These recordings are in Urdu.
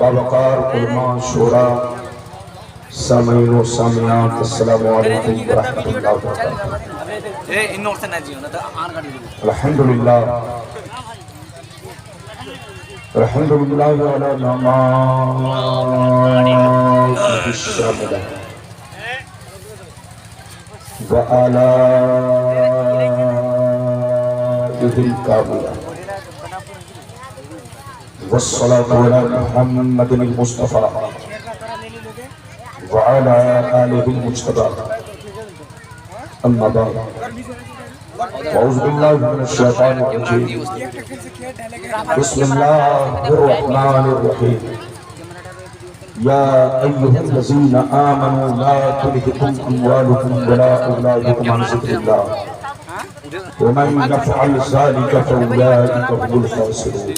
بابقار علماء شورا سامعین و سامعات السلام علیکم ورحمۃ اللہ وبرکاتہ الحمدللہ الحمدللہ علی نعمائه الشاملہ وآلائه الکاملہ والصلاة على محمد المصطفى وعلى آله المجتبى أما بعد أعوذ بالله من الشيطان الرجيم بسم الله الرحمن الرحيم يا أيها الذين آمنوا لا تلهكم أموالكم ولا أولادكم عن ذكر الله ومن يفعل ذلك فأولئك هم الخاسرون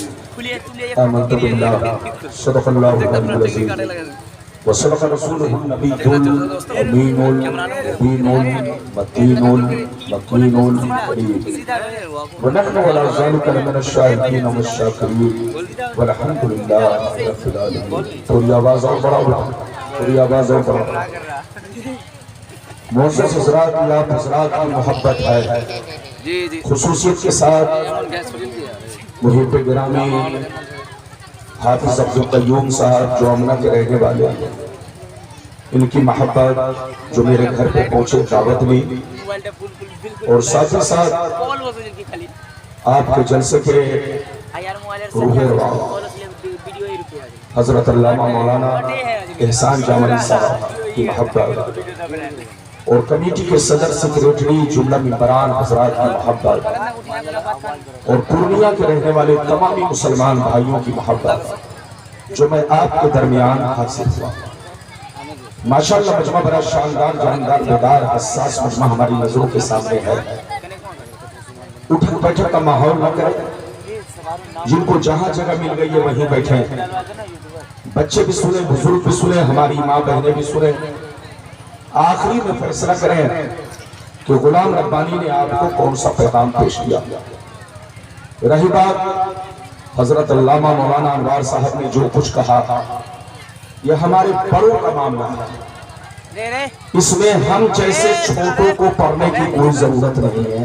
آمنت بالله صدق الله العظيم وصدق رسوله النبي الأمين المبين المتين المكين الكريم ونحن على ذلك لمن الشاهدين والشاكرين والحمد لله رب العالمين. تھوڑی آواز اور بڑھاؤ، تھوڑی آواز اور بڑھاؤ. معزز حضرات، آپ حضرات کی محبت ہے خصوصیت کے ساتھ محب گرامی حافظ عبدالقیوم صاحب جو امنہ کے رہنے والے ہیں، ان کی محبت جو میرے گھر پہ پہنچے دعوت لی، اور ساتھ ہی ساتھ آپ کے جلسے کے روح رواں حضرت علامہ مولانا احسان جامعی صاحب کی محبت، اور کمیٹی کے صدر سیکریٹری جملہ ممبران حضرات کی محبت، اور پورنیہ کے رہنے والے تمامی مسلمان بھائیوں کی محبت جو میں آپ کے درمیان حاصل ہوا. ماشاءاللہ مجمع بڑا شاندار، جاندار، بیدار، حساس مجمع ہماری نظروں کے سامنے ہے. اٹھک بیٹھک کا ماحول نہ کریں، جن کو جہاں جگہ مل گئی ہے وہیں بیٹھیں. بچے بھی سنیں، بزرگ بھی سنیں، ہماری ماں بہنیں بھی سنیں. آخری میں فیصلہ کریں کہ غلام ربانی نے آپ کو کون سا پیغام پیش کیا. رہی بات حضرت علامہ مولانا انوار صاحب نے جو کچھ کہا، یہ ہمارے بڑوں کا معاملہ ہے. اس میں ہم جیسے چھوٹوں کو پڑھنے کی کوئی ضرورت نہیں ہے.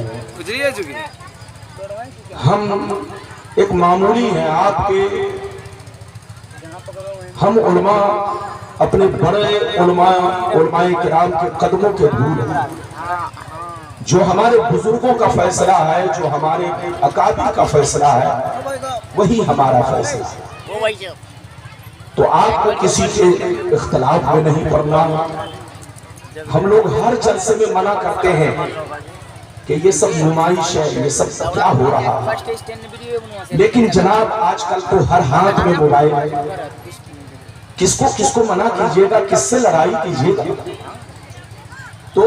ہم ایک معمولی ہیں آپ کے. ہم علماء اپنے بڑے علماء کرام کے قدموں کے دھول ہیں. جو ہمارے بزرگوں کا فیصلہ ہے، جو ہمارے اکابر کا فیصلہ ہے، وہی ہمارا فیصلہ ہے. تو آپ کو کسی کے اختلاف میں نہیں پڑنا. ہم لوگ ہر جلسے میں منع کرتے ہیں کہ یہ سب نمائش ہے، یہ سب کیا ہو رہا ہے. لیکن جناب آج کل تو ہر ہاتھ میں موبائل ہے. کس کو منع کیجئے گا، کس سے لڑائی کیجئے گا. تو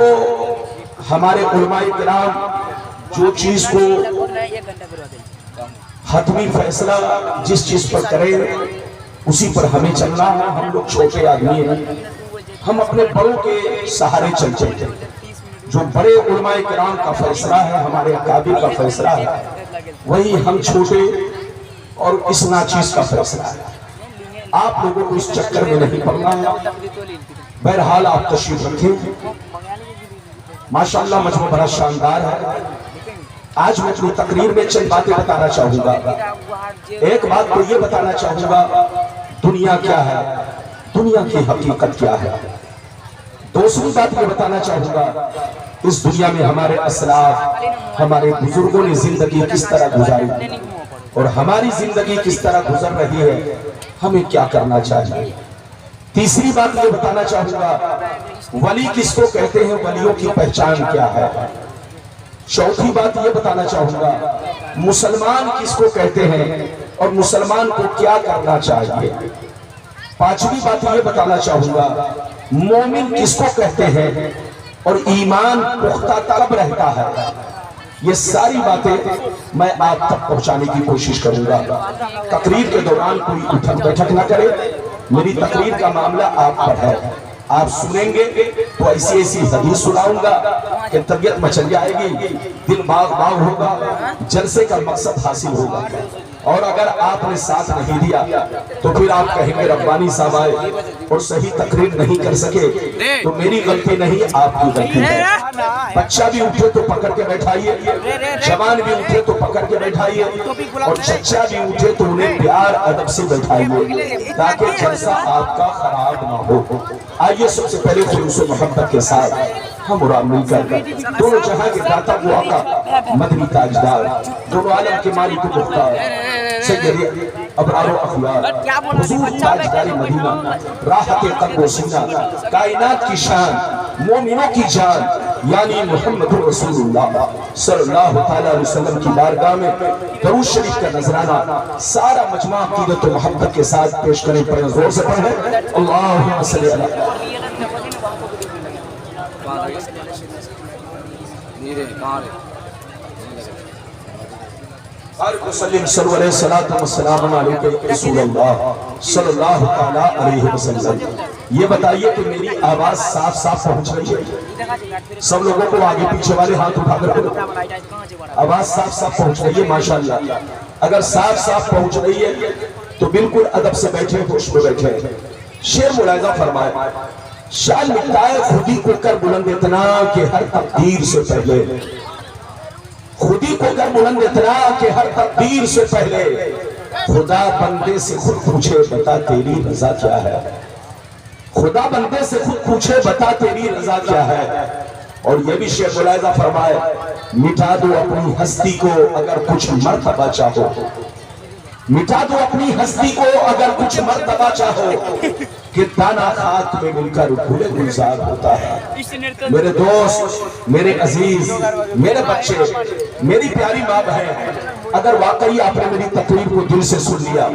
ہمارے علماء کرام جو چیز کو حتمی فیصلہ جس چیز پر کریں اسی پر ہمیں چلنا ہے. ہم لوگ چھوٹے آدمی ہیں، ہم اپنے بڑوں کے سہارے چلتے ہیں. جو بڑے علماء کرام کا فیصلہ ہے، ہمارے اکابر کا فیصلہ ہے، وہی ہم چھوٹے اور اس ناچیز کا فیصلہ ہے. آپ لوگوں کو اس چکر میں نہیں پڑنا ہے. بہرحال آپ تشریف رکھیں. ماشاءاللہ مجمع بڑا شاندار ہے. آج میں اپنی تقریر میں چند باتیں بتانا چاہوں گا. ایک بات تو یہ بتانا چاہوں گا، دنیا کیا ہے، دنیا کی حقیقت کیا ہے. دوسری بات یہ بتانا چاہوں گا، اس دنیا میں ہمارے اسلاف، ہمارے بزرگوں نے زندگی کس طرح گزاری اور ہماری زندگی کس طرح گزر رہی ہے، ہمیں کیا کرنا چاہیے. تیسری بات یہ بتانا چاہوں گا، ولی کس کو کہتے ہیں، ولیوں کی پہچان کیا ہے. چوتھی بات یہ بتانا چاہوں گا، مسلمان کس کو کہتے ہیں اور مسلمان کو کیا کرنا چاہیے. پانچویں بات یہ بتانا چاہوں گا، مومن کس کو کہتے ہیں اور ایمان پختہ طلب رہتا ہے. یہ ساری باتیں میں آپ تک پہنچانے کی کوشش کروں گا. تقریر کے دوران کوئی اٹھک بیٹھک نہ کرے، میری تقریر کا معاملہ آپ پر ہے، آپ سنیں گے تو ایسی ایسی حدیث سناؤں گا کہ طبیعت مچل جائے گی، دل باغ باغ ہوگا، جلسے کا مقصد حاصل ہوگا۔ اور اگر آپ نے ساتھ نہیں دیا تو پھر آپ کہیں گے ربانی صاحب آئے اور صحیح تقریر نہیں کر سکے، تو میری غلطی نہیں، آپ کی غلطی ہے۔ بچہ بھی اٹھے تو پکڑ کے بیٹھائیے، جوان بھی اٹھے تو پکڑ کے بیٹھائیے، اور چچا بھی اٹھے تو انہیں پیار ادب سے بیٹھائیے تاکہ جلسہ آپ کا خراب نہ ہو۔ آئیے سب سے پہلے خلوص و محبت کے ساتھ ہم اور آپ مل کر دونوں جہاں کے داتا کو آقا مدنی تاجدار، دونوں عالم کے مالک و مختار سید ابرار و اخیار، حضور تاجدار مدینہ، راحت قلب و سینہ، کائنات کی شان، مومنوں کی جان، یعنی محمد رسول اللہ صلی اللہ علیہ وسلم کی بارگاہ میں درود شریف کا نذرانہ سارا مجمع عقیدت و محبت کے ساتھ پیش کریں، پڑھیں، زور سے پڑھیں، اللہم صلی اللہ وسلم صلی علیہ السلام علیکم رسول اللہ صلی اللہ علیہ وسلم۔ یہ بتائیے کہ میری آواز صاف صاف پہنچ رہی ہے؟ سب لوگوں کو آگے پیچھے والے ہاتھ اٹھا کر کرو، آواز صاف صاف پہنچ رہی ہے؟ ماشاءاللہ۔ اگر صاف صاف پہنچ رہی ہے تو بالکل ادب سے بیٹھے، ہوش میں بیٹھے۔ شعر ملاحظہ فرمائے، شان مٹتا ہے خودی کو کر بلند اتنا کہ ہر تقدیر سے پہلے، خودی کو کر بلند اتنا کہ ہر تقدیر سے پہلے خدا بندے سے خود پوچھے بتا تیری رضا کیا ہے، خدا بندے سے خود پوچھے بتا تیری رضا کیا ہے۔ اور یہ بھی شیخ ملاحظہ فرمائے، مٹا دو اپنی ہستی کو اگر کچھ مرتبہ چاہو، مٹا دو اپنی ہستی کو اگر کچھ مرتبہ چاہو، کہ دانا خاک میں مل کر پھولے گلزار ہوتا ہے۔ میرے دوست، میرے عزیز، میرے بچے، میری پیاری ماں بہن، اگر واقعی آپ نے میری تقریر کو دل سے سن لیا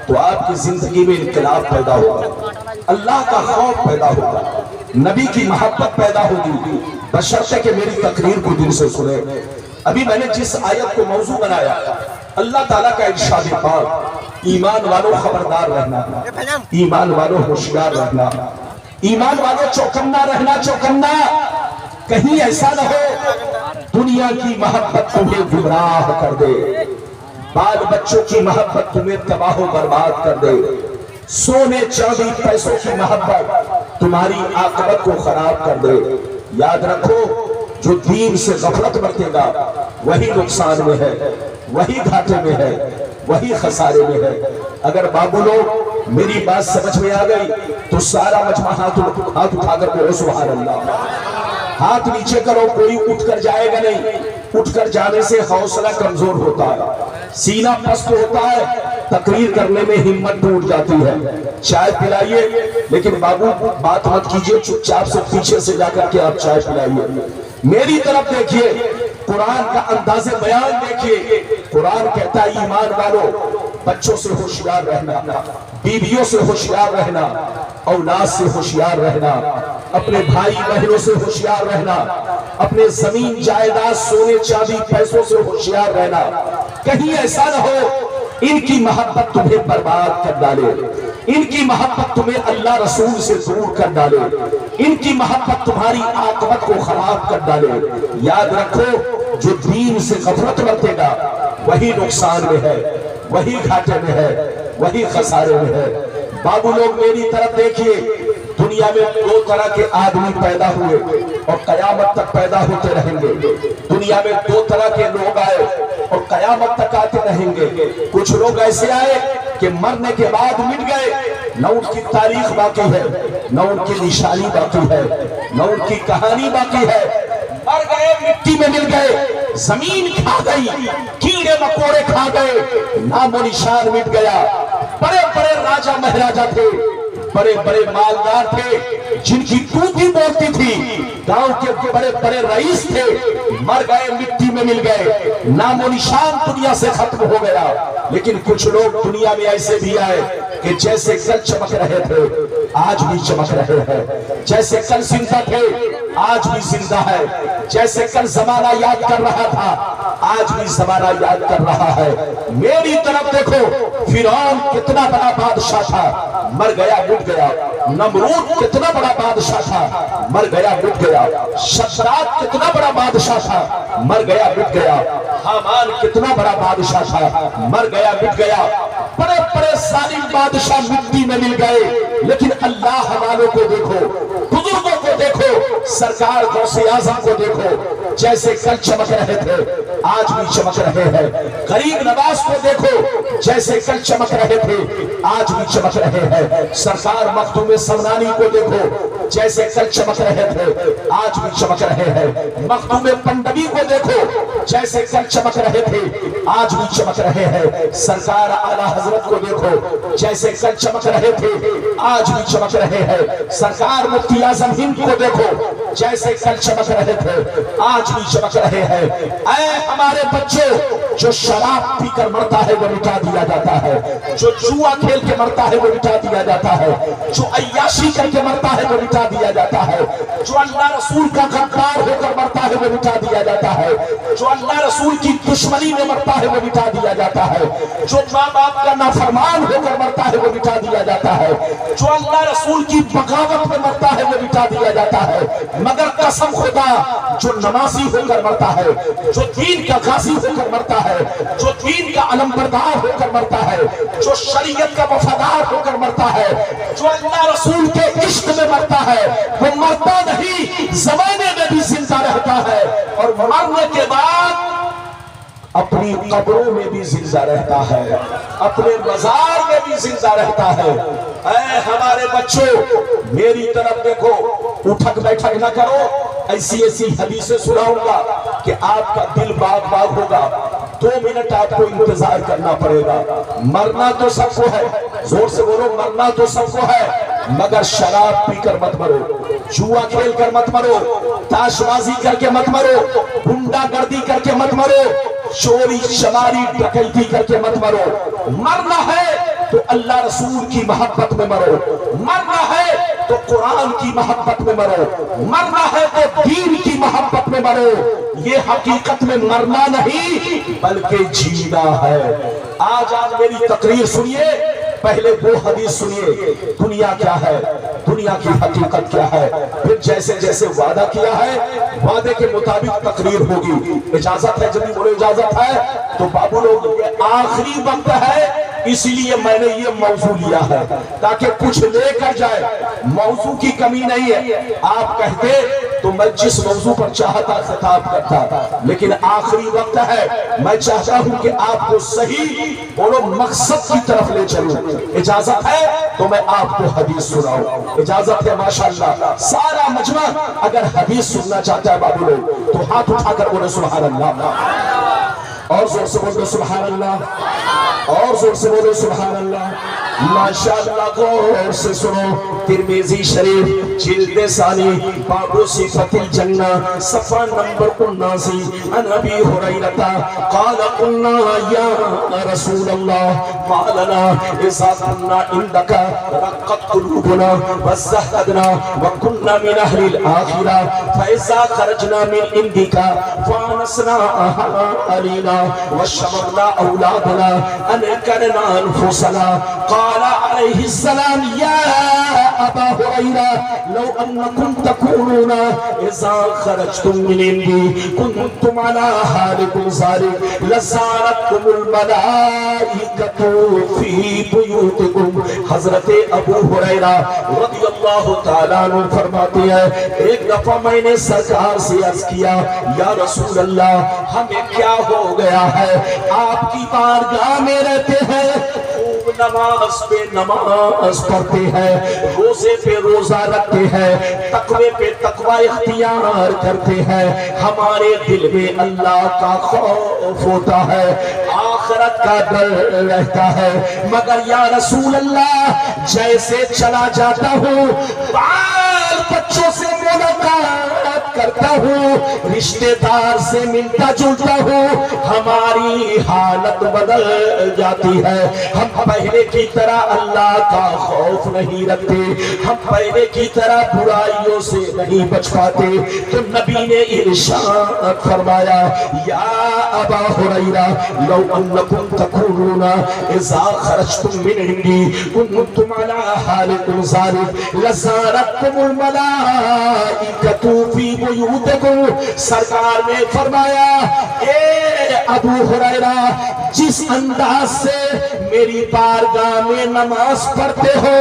تو آپ کی زندگی میں انقلاب پیدا ہوگا، اللہ کا خوف پیدا ہوگا، نبی کی محبت پیدا ہوگی، بشرطے کہ میری تقریر کو دل سے سنے۔ ابھی میں نے جس آیت کو موضوع بنایا، اللہ تعالیٰ کا ارشاد پاک، ایمان والوں خبردار رہنا، ایمان والوں ہوشیار رہنا، ایمان والوں چوکنا رہنا، چوکنا، کہیں ایسا نہ ہو دنیا کی محبت تمہیں گمراہ کر دے، بال بچوں کی محبت تمہیں تباہ و برباد کر دے، سونے چاندی پیسوں کی محبت تمہاری عاقبت کو خراب کر دے۔ یاد رکھو، جو دین سے غفلت برتے گا وہی نقصان میں ہے، وہی گھاٹے میں ہے، وہی خسارے میں ہے۔ اگر بابو لوگ میری بات سمجھ میں آ گئی تو سارا مجمع ہاتھ اٹھا کر بولو سبحان اللہ، ہاتھ نیچے کرو، کوئی اٹھ کر جائے گا نہیں، اٹھ کر جانے سے حوصلہ کمزور ہوتا ہے، سینہ پست ہوتا ہے، تقریر کرنے میں ہمت ٹوٹ جاتی ہے۔ چائے پلائیے، لیکن بابو بات مت کیجئے، چپ چاپ سے پیچھے سے جا کر کے آپ چائے پلائیے۔ میری طرف دیکھیے، قرآن کا انداز بیان دیکھیے، قرآن کہتا ہے ایمان والوں بچوں سے ہوشیار رہنا، بیویوں سے ہوشیار رہنا، اولاد سے ہوشیار رہنا، اپنے بھائی بہنوں سے ہوشیار رہنا، اپنے زمین جائیداد سونے چاندی پیسوں سے ہوشیار رہنا، کہیں ایسا نہ ہو ان کی محبت تمہیں برباد کر ڈالے، ان کی محبت تمہیں اللہ رسول سے دور کر ڈالے، ان کی محبت تمہاری عاقبت کو خراب کر ڈالے۔ یاد رکھو، جو دین سے غفلت برتے گا وہی نقصان میں ہے، وہی گھاٹے میں ہے، وہی خسارے میں ہے۔ بابو لوگ میری طرف دیکھیے، دنیا میں دو طرح کے آدمی پیدا ہوئے اور قیامت تک پیدا ہوتے رہیں گے۔ دنیا میں دو طرح کے لوگ آئے اور قیامت تک آتے رہیں گے۔ کچھ لوگ ایسے آئے کہ مرنے کے بعد مٹ گئے، نہ ان کی تاریخ باقی ہے، نہ ان کی نشانی باقی ہے، نہ ان کی کہانی باقی ہے، مر گئے، مٹی میں مل گئے، زمین کھا گئی، کیڑے مکوڑے کھا گئے، نام و نشان مٹ گیا۔ بڑے بڑے راجہ مہاراجہ تھے، بڑے بڑے مالدار تھے، جن کی ٹوٹی بولتی تھی، گاؤں کے بڑے بڑے رئیس تھے، مر گئے، مٹی میں مل گئے، نام و نشان دنیا سے ختم ہو گیا۔ لیکن کچھ لوگ دنیا میں ایسے بھی آئے کہ جیسے کل چمک رہے تھے آج بھی چمک رہے ہیں، جیسے کل زندہ تھے آج بھی زندہ ہے، جیسے کل زمانہ یاد کر رہا تھا آج بھی زمانہ یاد کر رہا ہے۔ میری طرف دیکھو، فرعون کتنا بڑا بادشاہ تھا، مر گیا مٹ گیا۔ نمرود کتنا بڑا بادشاہ تھا، مر گیا مٹ گیا۔ شداد کتنا بڑا بادشاہ تھا، مر گیا مٹ گیا۔ حامان کتنا بڑا بادشاہ تھا، مر گیا مٹ گیا۔ بڑے بڑے ظالم بادشاہ مٹی میں مل گئے، لیکن اللہ والوں کو دیکھو، بزرگوں کو دیکھو، سرکار غوث اعظم کو دیکھو، جیسے کل چمک رہے تھے آج بھی چمک رہے ہیں۔ غریب نواز کو دیکھو، جیسے کل چمک رہے تھے آج بھی چمک رہے ہیں۔ سرکار مخدوم سمنانی کو دیکھو، جیسے کل چمک رہے تھے آج بھی چمک رہے ہیں۔ مخدوم پنڈوی کو دیکھو، جیسے کل چمک رہے تھے آج بھی چمک رہے ہیں۔ سرکار اعلیٰ حضرت کو دیکھو، جیسے کل چمک رہے تھے آج بھی چمک رہے ہیں۔ سرکار مفتی اعظم ہند کو دیکھو، جیسے کل چمک رہے تھے آج بھی چمک رہے ہیں۔ اے ہمارے بچوں، جو شراب پی کر مرتا ہے وہ مٹا دیا جاتا ہے، جو جوا کھیل کے مرتا ہے وہ مٹا دیا جاتا ہے، جو عیاشی کر کے مرتا ہے وہ مٹا دیا جاتا ہے، جو اللہ رسول کا غدار ہو کر مرتا ہے وہ مٹا دیا جاتا ہے، جو اللہ رسول کی دشمنی میں مرتا ہے وہ مٹا دیا جاتا ہے، جو ماں باپ کا نافرمان ہو کر مرتا ہے وہ مٹا دیا جاتا ہے، جو اللہ رسول کی بغاوت میں مرتا ہے وہ مٹا دیا جاتا ہے۔ مگر قسم خدا، جو نمازی ہو کر مرتا ہے، جو دین کا غازی ہو کر مرتا ہے، جو دین کا علمبردار ہو کر مرتا ہے، جو شریعت کا وفادار ہو کر مرتا ہے، جو اللہ رسول کے عشق میں مرتا ہے، وہ مرتا نہیں، زمانے میں بھی زندہ رہتا ہے، اور مرنے کے بعد اپنی قبروں میں بھی زندہ رہتا ہے، اپنے مزار میں بھی زندہ رہتا ہے۔ اے ہمارے بچوں، میری طرف دیکھو، اٹھک بیٹھک نہ کرو، ایسی ایسی حدیثیں سناؤں گا کہ آپ کا دل باغ باغ ہوگا۔ 2 منٹ آپ کو انتظار کرنا پڑے گا۔ مرنا تو سب کو ہے، زور سے بولو، مرنا تو سب کو ہے، مگر شراب پی کر مت مرو، جوا کھیل کر مت مرو، تاش بازی کر کے مت مرو، گنڈا گردی کر کے مت مرو، چوری چماری ڈکیتی کر کے مت مرو۔ مرنا ہے تو اللہ رسول کی محبت میں مرو، مرنا ہے تو قرآن کی محبت میں مرو، مرنا ہے تو دین کی محبت میں مرو۔ یہ حقیقت میں مرنا نہیں بلکہ جینا ہے۔ آج میری تقریر سنیے، پہلے وہ حدیث سنیے، دنیا کیا ہے، دنیا کی حقیقت کیا ہے، پھر جیسے جیسے وعدہ کیا ہے وعدے کے مطابق تقریر ہوگی۔ اجازت ہے؟ جب بولے اجازت ہے تو بابو لوگ، یہ آخری وقت ہے، اسی لیے میں نے یہ موضوع لیا ہے تاکہ کچھ لے کر جائے۔ موضوع کی کمی نہیں ہے، آپ کہتے تو میں جس موضوع پر چاہتا خطاب کرتا، لیکن آخری وقت ہے، میں چاہتا ہوں کہ آپ کو صحیح بولو مقصد کی طرف لے چلوں۔ اجازت ہے تو میں آپ کو حدیث سناؤں، اجازت ہے؟ ماشاءاللہ سارا مجمع اگر حدیث سننا چاہتا ہے بابو لوگ تو ہاتھ اٹھا کر بولے سبحان اللہ، اور زور سے بولے سبحان اللہ، اور زور سے بولے سبحان اللہ۔ ماشاءاللہ غور سے سنو، ترمذی شریف جلد ثانی باب صفت الجنہ صفحہ نمبر 79، عن ابی ہریرہ قال قلنا یا رسول اللہ ما لنا اذا كنا عندك رقت قلوبنا وزهدنا وكنا من اهل الاخره فاذا خرجنا من عندك فانسنا علينا وشمرنا اولادنا انكرنا انفسنا قال عليه السلام يا ابا هريره لو انكم تكونون اذا خرجتم من عندي كنتم على حالكم ذلك لزارتكم الملائكه في بيوتكم۔ حضرت ابو ہریرہ رضی اللہ تعالیٰ عنہ فرماتے ہیں، ایک دفعہ میں نے سرکار سے عرض کیا یا رسول اللہ ہمیں کیا ہو گیا ہے، آپ کی بارگاہ میں رہتے ہیں، نماز پہ نماز پڑھتے ہیں، روزے پہ روزہ رکھتے ہیں، تقوی پہ تقوی اختیار کرتے ہیں، ہمارے دل میں اللہ کا خوف ہوتا ہے، آخرت کا ڈر رہتا ہے، مگر یا رسول اللہ جیسے چلا جاتا ہوں بال بچوں سے ملاقات کرتا ہوں، رشتے دار سے ملتا جلتا ہوں، ہماری حالت بدل جاتی ہے۔ ہم پہلے کی طرح اللہ کا خوف نہیں رکھتے، ہم پہلے کی طرح برائیوں سے نہیں بچ پاتے۔ تو نبی نے ارشاد فرمایا، یا ابا ہریرہ لو انکم تقولون اذا خرجتم من عندی کنتم علی حالکم ذلک لزارتکم الملائکۃ فی بیوتکم۔ سرکار نے فرمایا، اے ابو ہریرہ، جس انداز سے میری بارگاہ میں نماز پڑھتے ہو،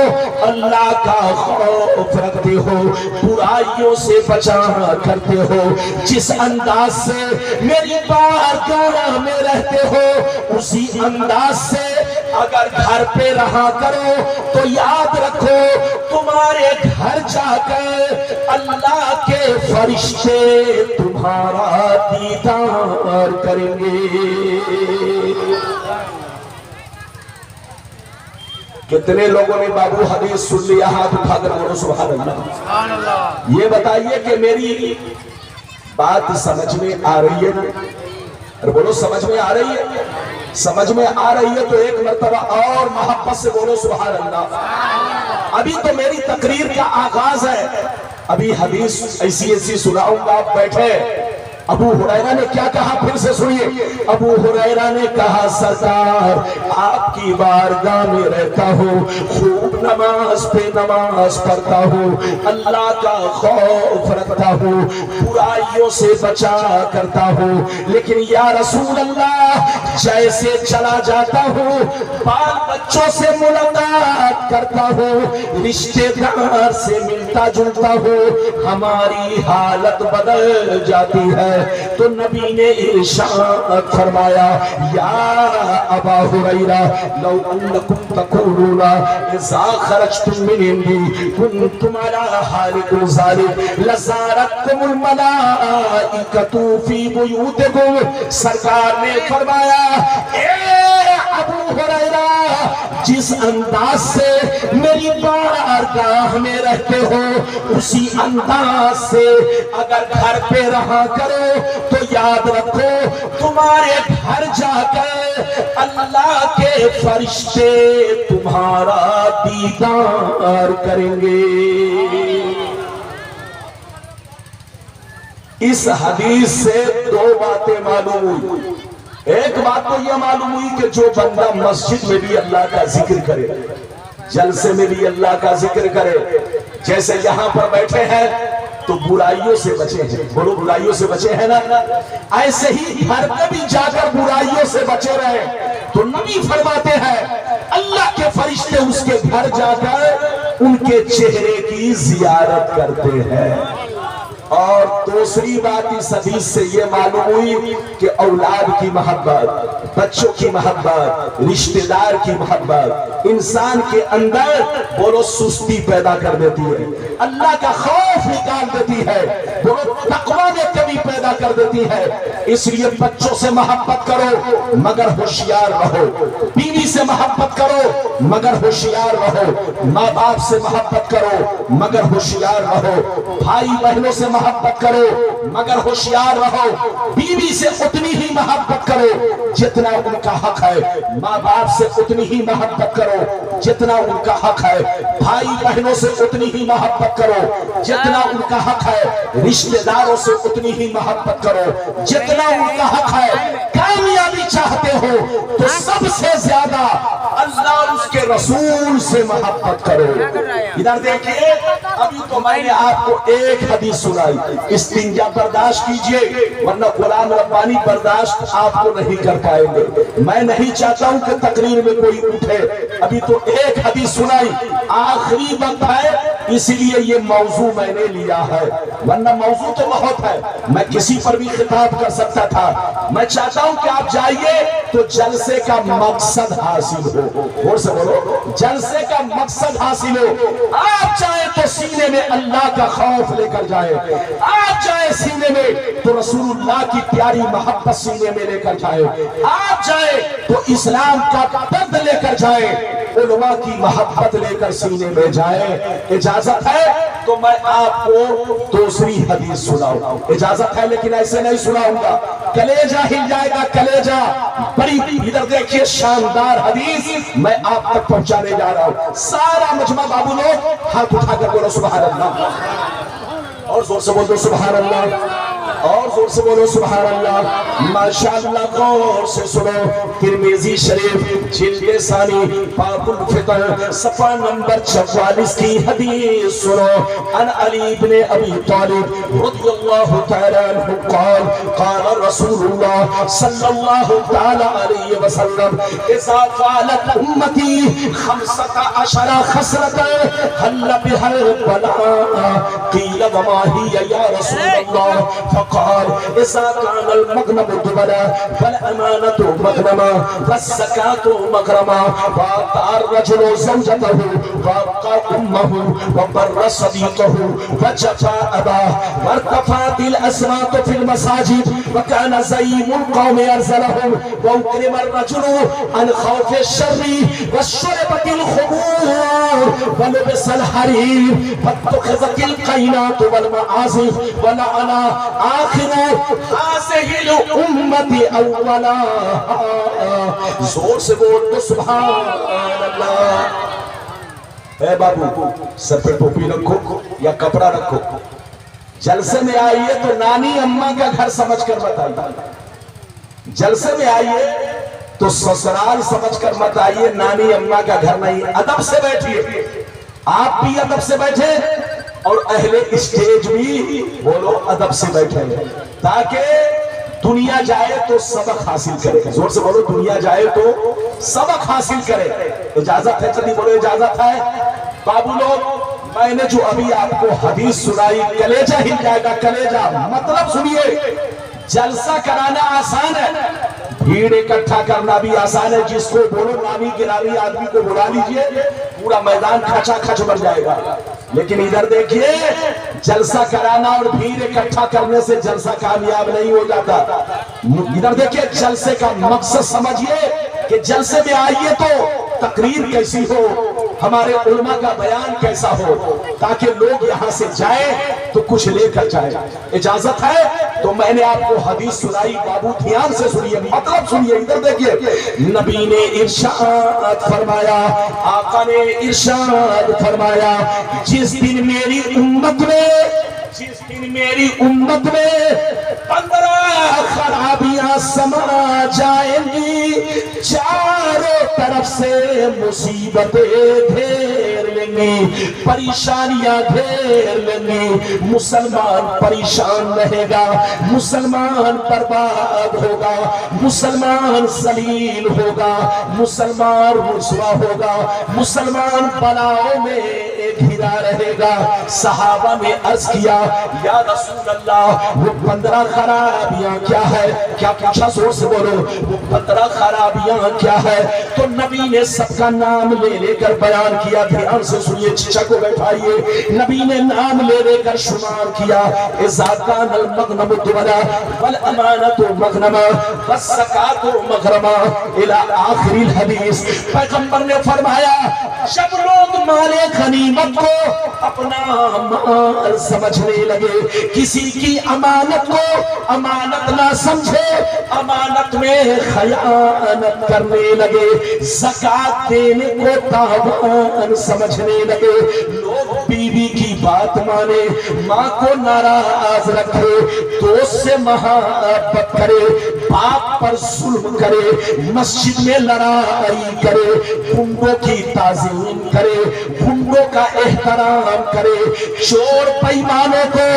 اللہ کا خوف رکھتے ہو، برائیوں سے بچا کرتے ہو، جس انداز سے میری بارگاہ میں رہتے ہو، اسی انداز سے اگر گھر پہ رہا کرو تو یاد رکھو تمہارے گھر جا کر اللہ کے فرشتے تمہارا دیدار کریں گے۔ کتنے لوگوں نے بابو حدیث سن لیا؟ ہاتھ اٹھا کر بولو سبحان اللہ۔ یہ بتائیے کہ میری بات سمجھ میں آ رہی ہے؟ اور بولو سمجھ میں آ رہی ہے؟ سمجھ میں آ رہی ہے تو ایک مرتبہ اور محبت سے بولو سبحان اللہ۔ ابھی تو میری تقریر کا آغاز ہے، ابھی حدیث ایسی سناؤں گا، آپ بیٹھے۔ ابو ہریرہ نے کیا کہا پھر سے سنیے۔ ابو ہریرہ نے کہا، سرکار آپ کی بارگاہ میں رہتا ہوں، خوب نماز پہ نماز پڑھتا ہوں، اللہ کا خوف رکھتا ہوں، برائیوں سے بچا کرتا ہوں، لیکن یا رسول اللہ جیسے چلا جاتا ہوں بال بچوں سے ملاقات کرتا ہوں، رشتے دار سے ملتا جلتا ہوں، ہماری حالت بدل جاتی ہے۔ تو نبی نے ارشاد فرمایا، یا ابا ہریرہ لو انکم تقولون اذا خرجتم من عندی کنتم علی حالکم ذلک لزارتکم الملائکۃ فی بیوتکم۔ سرکار نے فرمایا، اے ابو ہریرہ، جس انداز سے میری بارگاہ میں رہتے ہو، اسی انداز سے اگر گھر پہ رہا کرو تو یاد رکھو تمہارے گھر جا کر اللہ کے فرشتے تمہارا دیدار کریں گے۔ اس حدیث سے دو باتیں معلوم ہوئی۔ ایک بات تو یہ معلوم ہوئی کہ جو بندہ مسجد میں بھی اللہ کا ذکر کرے، جلسے میں بھی اللہ کا ذکر کرے، جیسے یہاں پر بیٹھے ہیں تو برائیوں سے بچے ہیں، بولو برائیوں سے بچے ہیں نا، ایسے ہی گھر میں بھی جا کر برائیوں سے بچے رہے۔ تو نبی فرماتے ہیں اللہ کے فرشتے اس کے گھر جا کر ان کے چہرے کی زیارت کرتے ہیں۔ اور دوسری بات اس حدیث سے یہ معلوم ہوئی کہ اولاد کی محبت، بچوں کی محبت، رشتہ دار کی محبت انسان کے اندر بولو سستی پیدا کر دیتی ہے، اللہ کا خوف نکال دیتی ہے، بولو تقویٰ میں کمی پیدا کر دیتی ہے۔ اس لیے بچوں سے محبت کرو مگر ہوشیار رہو، بیوی سے محبت کرو مگر ہوشیار رہو، ماں باپ سے محبت کرو مگر ہوشیار رہو، بھائی بہنوں سے محبت کرو مگر ہوشیار رہو، بیوی سے اتنی ہی محبت کرو جتنا ان کا حق ہے، ماں باپ سے اتنی ہی محبت کرو جتنا ان کا حق ہے، بھائی بہنوں سے اتنی ہی محبت کرو جتنا ان کا حق ہے، رشتہ داروں سے اتنی ہی محبت کرو جتنا ان کا حق ہے۔ کامیابی چاہتے ہو تو سب سے زیادہ اللہ اور اس کے رسول سے محبت کرو۔ ادھر دیکھیے، ابھی تو میں نے آپ کو ایک حدیث سنائی، استنجا برداشت کیجئے ورنہ غلام ربانی برداشت آپ کو نہیں کر پائیں گے۔ میں نہیں چاہتا ہوں کہ تقریر میں کوئی اٹھے، ابھی تو ایک حدیث سنائی، آخری وقت ہے اس لیے یہ موضوع میں نے لیا ہے، ورنہ موضوع تو بہت ہے، میں کسی پر بھی خطاب کر سکتا تھا۔ میں چاہتا ہوں کہ آپ جائیے تو جلسے کا مقصد حاصل ہو، اور سے بولو جلسے کا مقصد حاصل ہو۔ آپ چاہیں تو سینے میں اللہ کا خوف لے کر جائیں، آپ چاہیں سینے میں تو رسول اللہ کی پیاری محبت سینے میں لے کر جائیں، آپ چاہیں تو اسلام کا درد لے کر جائیں، علماء کی محبت لے کر سینے میں جائیں۔ اجازت ہے تو میں آپ کو دوسری حدیث سناؤں، اجازت ہے لیکن ایسے نہیں سناؤں گا، کلیجہ ہل جائے گا کلیجہ۔ بڑی ادھر دیکھیے شاندار حدیث میں آپ تک پہنچانے جا رہا ہوں۔ سارا مجمع بابو لوگ ہاتھ اٹھا کر بولو سبحان اللہ، اور زور سے بولو سبحان اللہ، اور زور سے بولو سبحان اللہ۔ ماشاءاللہ غور سے سنو، ترمذی شریف جلد ثانی باب الفطر صفحہ نمبر 44 کی حدیث سنو۔ عن علی بن ابی طالب رضی اللہ تعالی عنہ قال قال رسول اللہ صلی اللہ تعالی علیہ وسلم اذا فعلت امتی 15 خصلة حل بها البلاء قیل وما هي یا رسول اللہ فقال اذا كان المغنم دبلا فالامانة مغنما والزكاة مغرما وأطاع الرجل زوجته وأبقى أمه وبر صديقه وجفا أباه وارتفعت الأصوات في المساجد وكان زعيم القوم أرذلهم وأكرم الرجل عن خوف الشر وشربت الخمور ولبس الحرير واتخذت القينات والمعازف ولعن آخر هذه الأمة اولا۔ زور سے بول تو سبحان اللہ۔ اے بابو سر پہ ٹوپی رکھو یا کپڑا رکھو، جلسے میں آئیے تو نانی اماں کا گھر سمجھ کر مت آئیے، جلسے میں آئیے تو سسرال سمجھ کر مت آئیے، نانی اماں کا گھر نہیں۔ ادب سے بیٹھیے، آپ بھی ادب سے بیٹھے اور اہل اسٹیج بھی بولو ادب سے بیٹھے، تاکہ دنیا جائے تو سبق حاصل کرے۔ زور سے بولو دنیا جائے تو سبق حاصل کرے۔ اجازت ہے؟ چلی بولو اجازت ہے؟ بابو لوگ میں نے جو ابھی آپ کو حدیث سنائی کلیجہ ہل جائے گا کلیجہ، مطلب سنیے، جلسہ کرانا آسان ہے، بھیڑ اکٹھا کرنا بھی آسان ہے۔ جس کو بولو نامی گرامی آدمی کو بلا لیجئے، پورا میدان کھچا کھچ بھر جائے گا۔ لیکن ادھر دیکھیے، جلسہ کرانا اور بھیڑ اکٹھا کرنے سے جلسہ کامیاب نہیں ہو جاتا۔ ادھر دیکھیے، جلسے کا مقصد سمجھیے کہ جلسے میں آئیے تو تقریر کیسی ہو، ہمارے علماء کا بیان کیسا ہو، تاکہ لوگ یہاں سے جائیں تو کچھ لے کر جائیں۔ اجازت ہے تو میں نے آپ کو حدیث سنائی، بابو دھیان سے سنیے، مطلب سنیے۔ ادھر دیکھیے، نبی نے ارشاد فرمایا، آقا نے ارشاد فرمایا، جس دن میری امت میں 15 خرابیاں سما جائیں گی، چاروں طرف سے مصیبتیں گھیر لیں گی، پریشانیاں گھیر لیں گی، مسلمان پریشان رہے گا، مسلمان برباد ہوگا، مسلمان ذلیل ہوگا، مسلمان رسوا ہوگا، مسلمان بلاؤں میں گھرا رہے گا۔ صحابہ نے عرض کیا، یا رسول اللہ وہ 15 خرابیاں کیا ہے؟ کیا پوچھا؟ زور سے بولو، وہ 15 خرابیاں کیا ہے؟ تو نبی نے سب کا نام لے کر بیان کیا۔ دھیان سے سنیے، چچا کو بیٹھائیے، نبی نے نام لے کر شمار کیا۔ اذا كان المغنم دبلا والامانۃ مغنما والزکاۃ مغرما الى آخر الحدیث۔ پیغمبر نے فرمایا، جب لوگ مال غنیمت کو اپنا مال سمجھنے لگے، کسی کی امانت کو امانت نہ سمجھے، امانت میں خیانت کرنے لگے، زکوٰۃ دینے کو تاوان سمجھنے لگے، لوگ بیوی کی بات مانے، ماں کو ناراض رکھے، دوست سے محبت کرے، باپ پر ظلم کرے، مسجد میں لڑائی کرے، گنڈوں کی تعظیم کرے، گنڈوں کا احترام کرے، چور پیمانوں کو،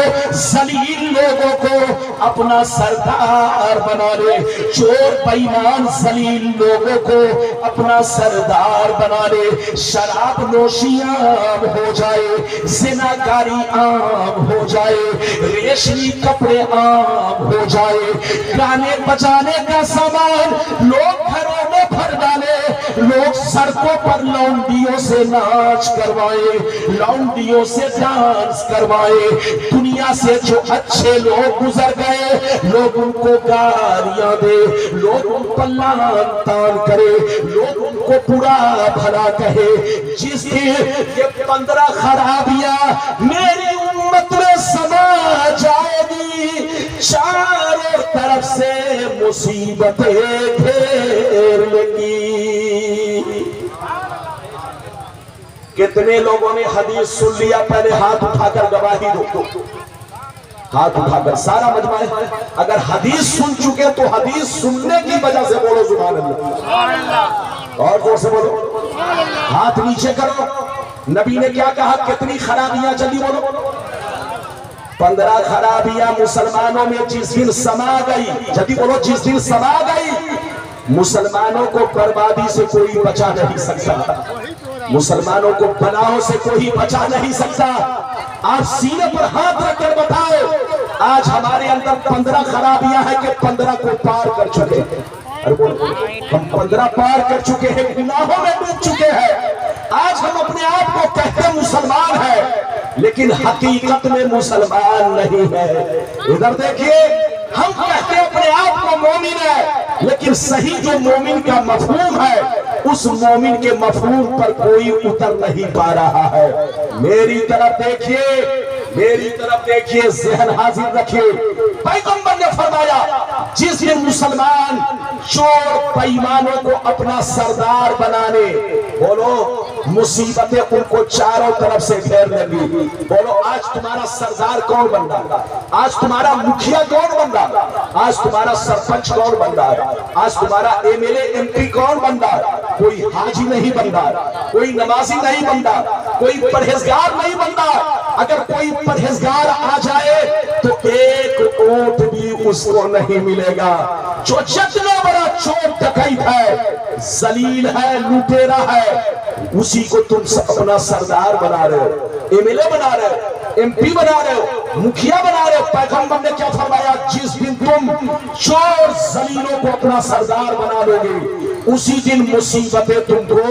ذلیل لوگوں کو اپنا سردار بنا لے، چور پیمان ذلیل لوگوں کو اپنا سردار بنا لے، شراب نوشی عام ہو جائے، زناکاری عام ہو جائے، ریشمی کپڑے عام ہو جائے، گانے بجانے کا سامان لوگ گھروں میں بھر ڈالے، لوگ سڑکوں پر لونڈیوں سے ناچ کروائے، لونڈیوں سے ڈانس کروائے، دنیا سے جو اچھے لوگ گزر گئے لوگ ان کو گالیاں دے، لوگ ان پر لعنت تان کرے، لوگ ان کو برا بھلا کہے۔ جس دن یہ 15 خرابیاں میری امت میں سما جائے گی، چاروں طرف سے مصیبتیں گھیر لگی۔ کتنے لوگوں نے حدیث سن لیا؟ پہلے ہاتھ اٹھا کر گواہی دو، ہاتھ اٹھا کر سارا مجمع ہے۔ اگر حدیث سن چکے تو حدیث سننے کی وجہ سے بولو سبحان اللہ، اور زور سے بولو، ہاتھ نیچے کرو۔ نبی نے کیا کہا؟ کتنی خرابیاں چلی؟ بولو 15 خرابیاں مسلمانوں میں جس دن سما گئی، جلدی بولو، جس دن سما گئی مسلمانوں کو بربادی سے کوئی بچا نہیں سکتا، مسلمانوں کو بلاؤں سے کوئی بچا نہیں سکتا۔ آپ سینے پر ہاتھ رکھ کر بتاؤ، آج ہمارے اندر 15 خرابیاں ہیں کہ 15 کو پار کر چکے ہیں۔ ہم 15 پار کر چکے ہیں، گناہوں میں ڈوب چکے ہیں۔ آج ہم اپنے آپ کو کہتے مسلمان ہیں لیکن حقیقت میں مسلمان نہیں ہے۔ ادھر دیکھیے، ہم کہتے اپنے آپ کو مومن ہے لیکن صحیح جو مومن کا مفہوم ہے اس مومن کے مفہوم پر کوئی اتر نہیں پا رہا ہے۔ میری طرف دیکھیے، میری طرف دیکھیے، ذہن حاضر رکھیے۔ پیغمبر نے فرمایا جس دن مسلمان چور بےایمانوں کو اپنا سردار بنانے، بولو مصیبتیں ان کو چاروں طرف سے گھیر لگی۔ بولو آج تمہارا سردار کون بن رہا؟ آج تمہارا مکھیا کون بن رہا؟ آج تمہارا سرپنچ کون بن رہا ہے؟ آج تمہارا M L A M P کون بن رہا ہے؟ کوئی حاجی نہیں بن رہا، کوئی نمازی نہیں بن رہا، کوئی پرہیزگار نہیں بن رہا۔ اگر کوئی پرہیزگار آ جائے تو ایک اونٹ بھی اس کو نہیں ملے گا۔ جو جتنا بڑا چور ڈکیت ہے، ذلیل ہے، لوٹیرا ہے، اسی کو تم اپنا سردار بنا رہے ہو، ایم ایل اے بنا رہے ہو، ایم پی بنا رہے ہو، مکھیا بنا رہے ہو۔ پیغمبر نے کیا فرمایا؟ جس دن تم چور ذلیلوں کو اپنا سردار بنا لو گے اسی دن مصیبتیں تم کو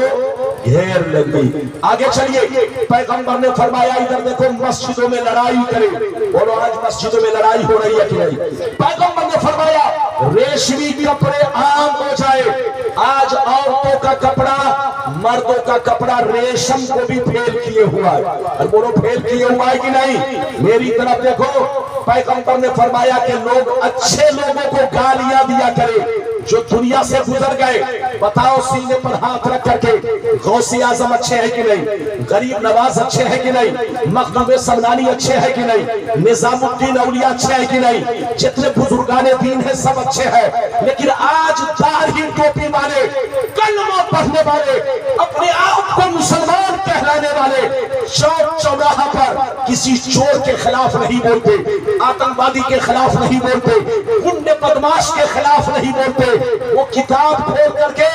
گھیر لگی۔ آگے چلیے، پیغمبر نے فرمایا ادھر دیکھو، مسجدوں میں لڑائی کرے۔ بولو آج مسجدوں میں لڑائی ہو رہی ہے کہ نہیں؟ پیغمبر نے فرمایا ریشمی کپڑے عام ہو جائے۔ آج عورتوں کا کپڑا، مردوں کا کپڑا ریشم کو بھی پھیل کیے ہوا ہے۔ اور بولو پھیل کیے ہوا ہے کہ نہیں؟ میری طرف دیکھو، پیغمبر نے فرمایا کہ لوگ اچھے لوگوں کو گالیاں دیا کرے جو دنیا سے گزر گئے۔ بتاؤ سینے پر ہاتھ رکھ کر کے، غوث اعظم اچھے ہیں کہ نہیں؟ غریب نواز اچھے ہیں کہ نہیں؟ مخدوم سمنانی اچھے ہیں کہ نہیں؟ نظام الدین اولیاء اچھے ہیں کہ نہیں؟ جتنے بزرگان دین ہیں سب اچھے ہیں، لیکن آج داڑھی ٹوپی والے، کلمہ پڑھنے والے، اپنے آپ کو مسلمان کہلانے والے چوک چوراہا پر کسی چور کے خلاف نہیں بولتے، آتنکوادی کے خلاف نہیں بولتے، گنڈے بدماش کے خلاف نہیں بولتے، وہ کتاب کھول کر کے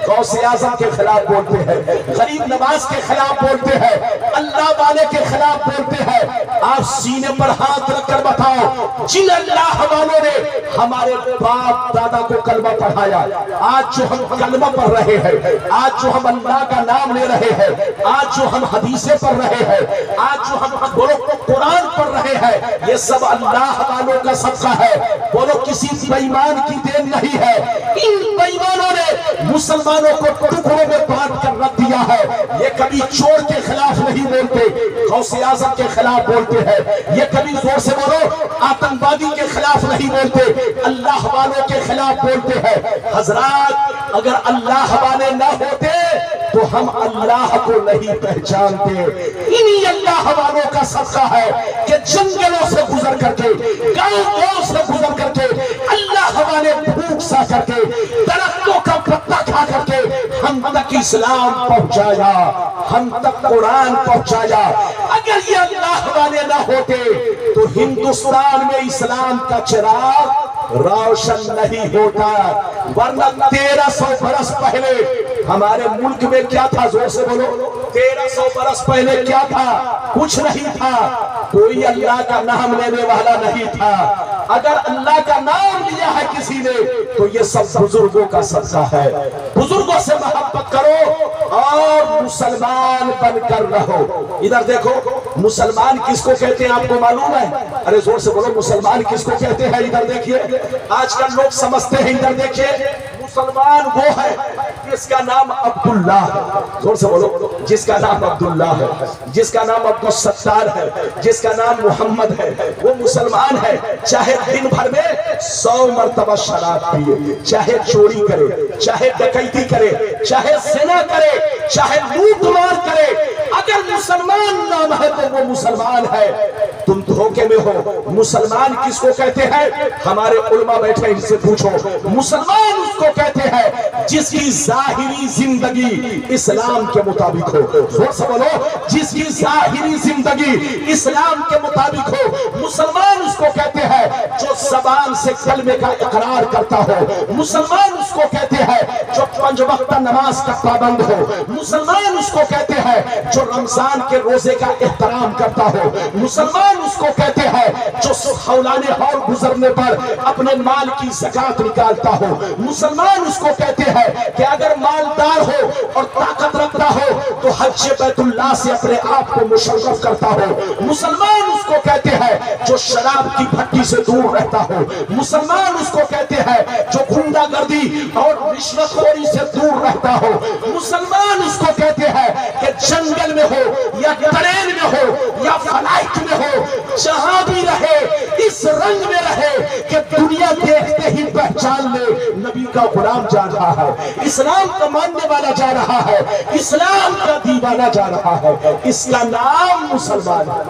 غوث اعظم کے خلاف بولتے ہیں، غریب نواز کے خلاف بولتے ہیں، اللہ والے کے خلاف بولتے ہیں۔ آپ سینے پر ہاتھ رکھ کر بتاؤ، جن اللہ والوں نے ہمارے باپ دادا کو کلمہ پڑھایا، آج جو ہم کلمہ پڑھ رہے ہیں، آج جو ہم اللہ کا نام لے رہے ہیں، آج جو ہم حدیثیں پڑھ رہے ہیں، آج جو ہم قرآن پڑھ رہے ہیں، یہ سب اللہ والوں کا صدقہ ہے۔ بولو کسی بےایمان کی دین نہیں ہے۔ ان بےایمانوں نے مسلمانوں کو ٹکڑوں میں بانٹ کر رکھ دیا ہے۔ یہ کبھی چور کے خلاف نہیں بولتے، غوث اعظم کے خلاف بولتے ہیں۔ یہ کبھی زور سے بولو آتنکوادی کے خلاف نہیں بولتے، اللہ والوں کے خلاف بولتے ہیں۔ حضرات اگر اللہ والے نہ ہوتے تو ہم اللہ کو نہیں پہچانتے۔ انہی اللہ والوں کا صدقہ ہے کہ جنگلوں سے گزر کر کے، گاؤں سے گزر کر کے، اللہ والے بھوک سا کر کے، درختوں کا پتا کھا کر کے ہم تک اسلام پہنچایا، ہم تک قرآن پہنچایا۔ اگر یہ اللہ والے نہ ہوتے تو ہندوستان میں اسلام کا چراغ روشن نہیں ہوتا، ورنہ 1300 برس پہلے ہمارے ملک میں کیا تھا؟ زور سے بولو، 1300 برس پہلے کیا تھا؟ کچھ نہیں تھا، کوئی اللہ کا نام لینے والا نہیں تھا۔ اگر اللہ کا نام لیا ہے کسی نے تو یہ سب بزرگوں کا صدقہ ہے. بزرگوں سے محبت کرو اور مسلمان بن کر رہو. ادھر دیکھو مسلمان کس کو کہتے ہیں آپ کو معلوم ہے؟ ارے زور سے بولو مسلمان کس کو کہتے ہیں؟ ادھر دیکھیے آج کل لوگ سمجھتے ہیں، ادھر دیکھیے مسلمان وہ ہے جس کا نام عبداللہ ہے. زور سے بولو جس کا نام عبداللہ ہے، جس کا نام عبدالستار ہے، جس کا نام محمد ہے، وہ مسلمان ہے. چاہے دن بھر میں 100 مرتبہ شراب پیے، چاہے چوری کرے، چاہے ڈکیتی کرے، چاہے زنا کرے، چاہے لوٹ مار کرے، اگر مسلمان نام ہے تو وہ مسلمان ہے. تم دھوکے میں ہو. مسلمان کس کو کہتے ہیں؟ ہمارے علماء بیٹھے ان سے پوچھو. مسلمان اس کو کہتے ہیں جس کی ظاہری زندگی اسلام کے مطابق ہو. زور سے بولو جس کی ظاہری زندگی اسلام کے مطابق ہو. مسلمان اس کو کہتے ہیں جو زبان سے کلمے کا اقرار کرتا ہو. مسلمان اس کو کہتے ہیں جو 5 وقت نماز کا پابند ہو. مسلمان اس کو کہتے ہیں جو رمضان کے روزے کا احترام کرتا ہو. مسلمان اس کو کہتے ہیں جو حولان حول گزرنے پر اپنے مال کی زکات نکالتا ہو. مسلمان اس کو کہتے ہیں کہ اگر مالدار ہو اور طاقت رکھتا ہو تو حج بیت اللہ سے اپنے آپ کو مشرف کرتا ہو. مسلمان اس کو کہتے ہیں جو شراب کی بھٹی سے دور رہتا ہو. مسلمان اس کو کہتے ہیں جو غنڈہ گردی اور رشوت خوری سے دور رہتا ہو. مسلمان اس کو کہتے ہیں کہ جنگل میں ہو یا ٹرین میں ہو یا فلائٹ میں ہو، جہاں بھی رہے اس رنگ میں رہے کہ دنیا دیکھتے ہی پہچان لے نبی کا غلام جا رہا ہے، اسلام کا ماننے والا جا رہا ہے، اسلام کا دیوانہ جا رہا ہے. اس کا نام مسلمان ہے.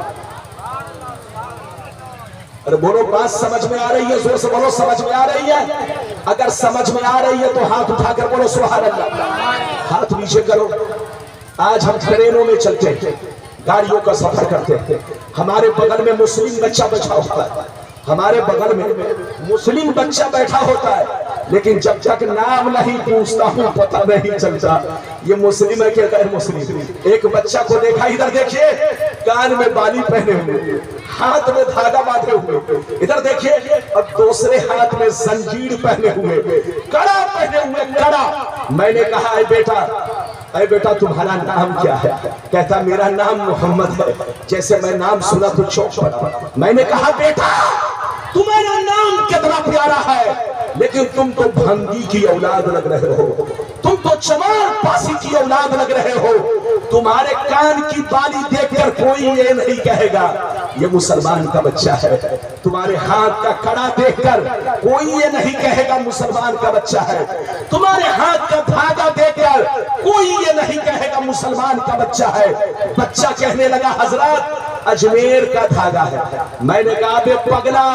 ارے بولو بات سمجھ میں آ رہی ہے؟ زور سے بولو سمجھ میں آ رہی ہے؟ اگر سمجھ میں آ رہی ہے تو ہاتھ اٹھا کر بولو سبحان اللہ. ہاتھ نیچے کرو. آج ہم ٹرینوں میں چلتے ہیں، گاڑیوں کا سفر کرتے ہیں، ہمارے بغل میں مسلم بچہ بیٹھا ہوتا ہے، ہمارے بغل میں مسلم بچہ بیٹھا ہوتا ہے، لیکن جب تک نام نہیں پوچھتا ہوں پتہ نہیں چلتا یہ مسلم ہے کہ غیر مسلم. ایک بچہ کو دیکھا، ادھر دیکھیے کان میں بالی پہنے ہوئے، ہاتھ میں دھاگا باندھے ہوئے، ادھر دیکھیے اور دوسرے ہاتھ میں زنجیر پہنے ہوئے، کڑا پہنے ہوئے، کڑا. میں نے کہا اے بیٹا تمہارا نام کیا ہے؟ کہتا میرا نام محمد ہے. جیسے میں نام سنا تو چوک پڑا. میں نے کہا بیٹا تمہارا نام کتنا پیارا ہے، لیکن تم تو بھنگی کی اولاد لگ رہے ہو، تم تو چمار پاسی کی اولاد لگ رہے ہو. تمہارے کان کی بالی دیکھ کر کوئی یہ نہیں کہے گا یہ مسلمان کا بچہ ہے. تمہارے ہاتھ کا کڑا دیکھ کر کوئی یہ نہیں کہے گا مسلمان کا بچہ ہے. تمہارے ہاتھ کا دھاگا دیکھ کر کوئی یہ نہیں کہے گا مسلمان کا بچہ ہے. بچہ کہنے لگا حضرات اجمیر کا دھاگا ہے. میں نے کہا بے پگلا،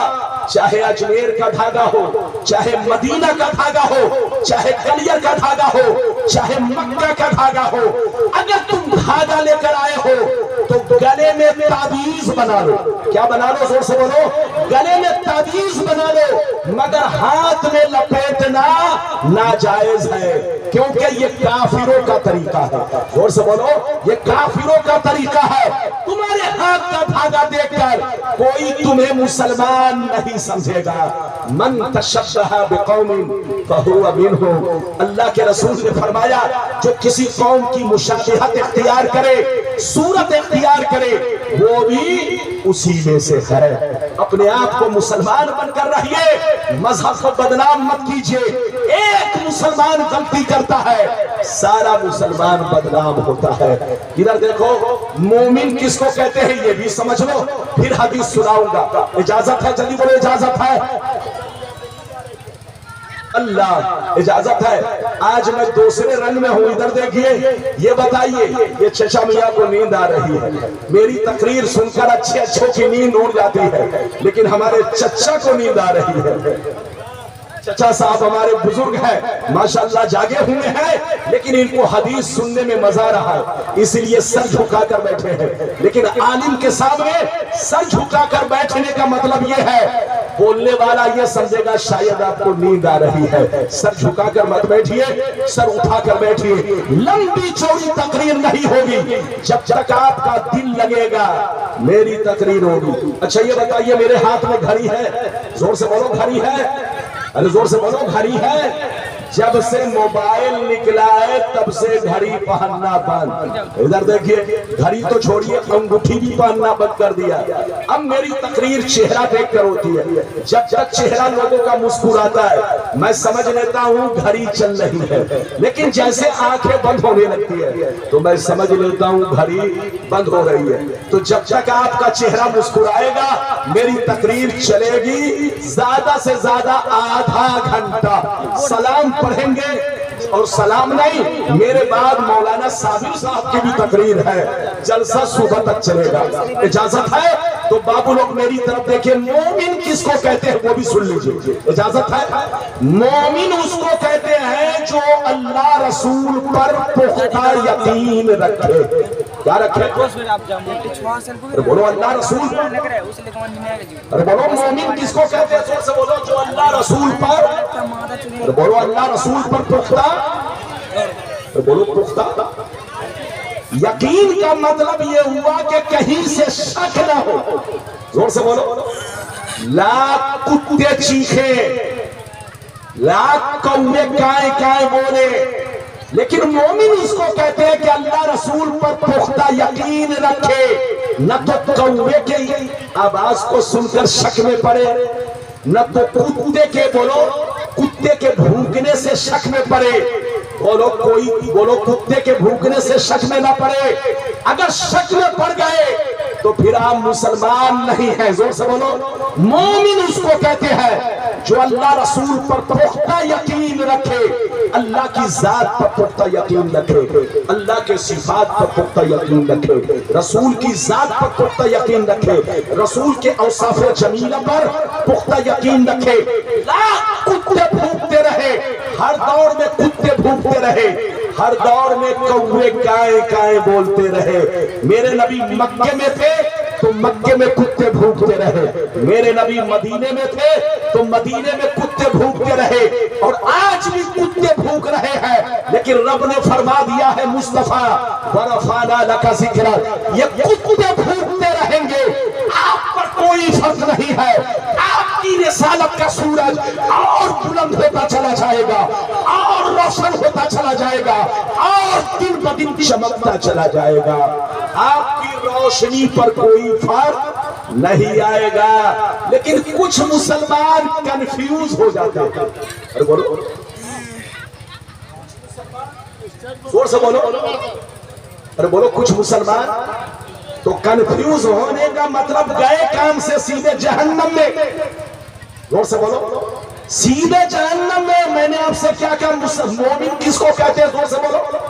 چاہے اجمیر کا دھاگا ہو، چاہے مدینہ کا دھاگا ہو، چاہے کلیر کا دھاگا ہو، چاہے مکہ کا دھاگا ہو، اگر تم دھاگا لے کر آئے ہو تو گلے میں تعویذ بنا لو. کیا بنا لو؟ زور سے بولو. گلے میں تعویذ بنا لو، مگر ہاتھ میں لپیٹنا ناجائز ہے، کیونکہ یہ کافروں کا طریقہ ہے. زور سے بولو یہ کافروں کا طریقہ ہے. تمہارے ہاتھ کا دھاگا دیکھ کر کوئی تمہیں مسلمان نہیں سمجھے گا. من تشبہ بقوم فہو منہم. اللہ کے رسول نے فرمایا جو کسی قوم کی مشابہت اختیار کرے، صورت اختیار کرے، وہ بھی اسی میں سے ہے. اپنے آپ کو مسلمان بن کر رہیے، مذہب کو بدنام مت کیجیے. ایک مسلمان غلطی کرتا ہے سارا مسلمان بدنام ہوتا ہے. ادھر دیکھو مومن کس کو کہتے ہیں یہ بھی سمجھ لو، پھر حدیث سناؤں گا. اجازت ہے؟ جلدی بولو اجازت ہے؟ اللہ اجازت ہے. آج میں دوسرے رنگ میں ہوں. ادھر دیکھیے یہ بتائیے یہ چچا میاں کو نیند آ رہی ہے. میری تقریر سن کر اچھوں کی نیند اڑ جاتی ہے، لیکن ہمارے چچا کو نیند آ رہی ہے. چچا صاحب ہمارے بزرگ ہیں ماشاءاللہ، جاگے ہوئے ہیں، لیکن ان کو حدیث سننے میں مزہ رہا ہے اس لیے سر جھکا کر بیٹھے ہیں. لیکن عالم کے سامنے سر جھکا کر بیٹھنے کا مطلب یہ ہے بولنے والا یہ سمجھے گا شاید آپ کو نیند آ رہی ہے. سر جھکا کر مت بیٹھیے، سر اٹھا کر بیٹھیے. لمبی چوڑی تقریر نہیں ہوگی، جب تک آپ کا دل لگے گا میری تقریر ہوگی. اچھا یہ بتائیے میرے ہاتھ میں گھڑی ہے؟ زور سے بولو گھڑی ہے؟ ارے زور سے بولو گھڑی ہے. جب سے موبائل نکلا ہے تب سے گھڑی پہننا بند. ادھر دیکھیے گھڑی تو چھوڑیے انگوٹھی بھی پہننا بند کر دیا. اب میری تقریر چہرہ دیکھ کر ہوتی ہے. جب تک چہرہ لوگوں کا مسکراتا ہے میں سمجھ لیتا ہوں گھڑی چل رہی ہے. لیکن جیسے آنکھیں بند ہونے لگتی ہے تو میں سمجھ لیتا ہوں گھڑی بند ہو رہی ہے. تو جب تک آپ کا چہرہ مسکرائے گا میری تقریر چلے گی. زیادہ سے زیادہ آدھا گھنٹہ سلام پڑھیں گے. اور سلام نہیں، میرے بعد مولانا صابر صاحب کی بھی تقریر ہے. جلسہ صبح تک چلے گا. اجازت ہے تو بابو لوگ میری طرف دیکھیں. مومن کس کو کہتے ہیں وہ بھی سن لیجئے. اجازت ہے. مومن اس کو کہتے ہیں جو اللہ رسول پر پختہ یقین رکھے. کیا رکھے؟ بولو اللہ رسول. ارے بولو مومن کس کو کہتے ہیں؟ زور سے بولو. جو اللہ رسول پر. بولو اللہ رسول پر پختہ. بولو پختہ یقین کا مطلب یہ ہوا کہ کہیں سے شک نہ ہو. زور سے بولو. لاکھ کتے چیخے، لاکھ کوے کائیں کائیں بولے، لیکن مومن اس کو کہتے ہیں کہ اللہ رسول پر پختہ یقین رکھے. نہ تو کوے کے آواز کو سن کر شک میں پڑے، نہ تو کتے کے بولو کتے کے بھونکنے سے شک میں پڑے. بولو کتے کے بھونکنے سے شک میں نہ پڑے. اگر شک میں پڑ گئے تو پھر آپ مسلمان نہیں ہیں. زور سے بولو. مومن اس کو کہتے ہیں جو اللہ رسول پر پختہ یقین رکھے، اللہ کی ذات پر پختہ یقین رکھے، اللہ کے صفات پر پختہ یقین رکھے، رسول کی ذات پر پختہ یقین رکھے، رسول کے اوصاف جمیلہ پر پختہ یقین رکھے. لاکھ کتے بھونکتے رہے، ہر دور میں کتے بھونکتے رہے، ہر دور میں کوے کائیں کائیں بولتے رہے. میرے نبی مکے میں تھے تو مکے میں کتے بھونکتے رہے. میرے نبی مدینے میں تھے تو مدینے میں کتے بھونکتے رہے. اور آج بھی کتے بھونک رہے ہیں، لیکن رب نے فرما دیا ہے مصطفیٰ وَرَفَعْنَا لَكَ ذِكْرَكَ. یہ کتے بھونکتے رہیں گے، آپ پر کوئی فرق نہیں ہے. آپ کی رسالت کا سورج اور بلند ہوتا چلا جائے گا، اور روشن ہوتا چلا جائے گا، اور دن بدن چمکتا چلا جائے گا. آپ کی روشنی پر کوئی فرق نہیں آئے گا. لیکن کچھ مسلمان کنفیوز ہو جاتے ہیں. ارے بولو زور سے بولو. ارے بولو کچھ مسلمان تو کنفیوز ہونے کا مطلب گئے کام سے سیدھے جہنم میں. زور سے بولو. سیدھے جہنم میں. میں نے آپ سے کیا کہا؟ مومن کس کو کہتے ہیں؟ زور سے بولو.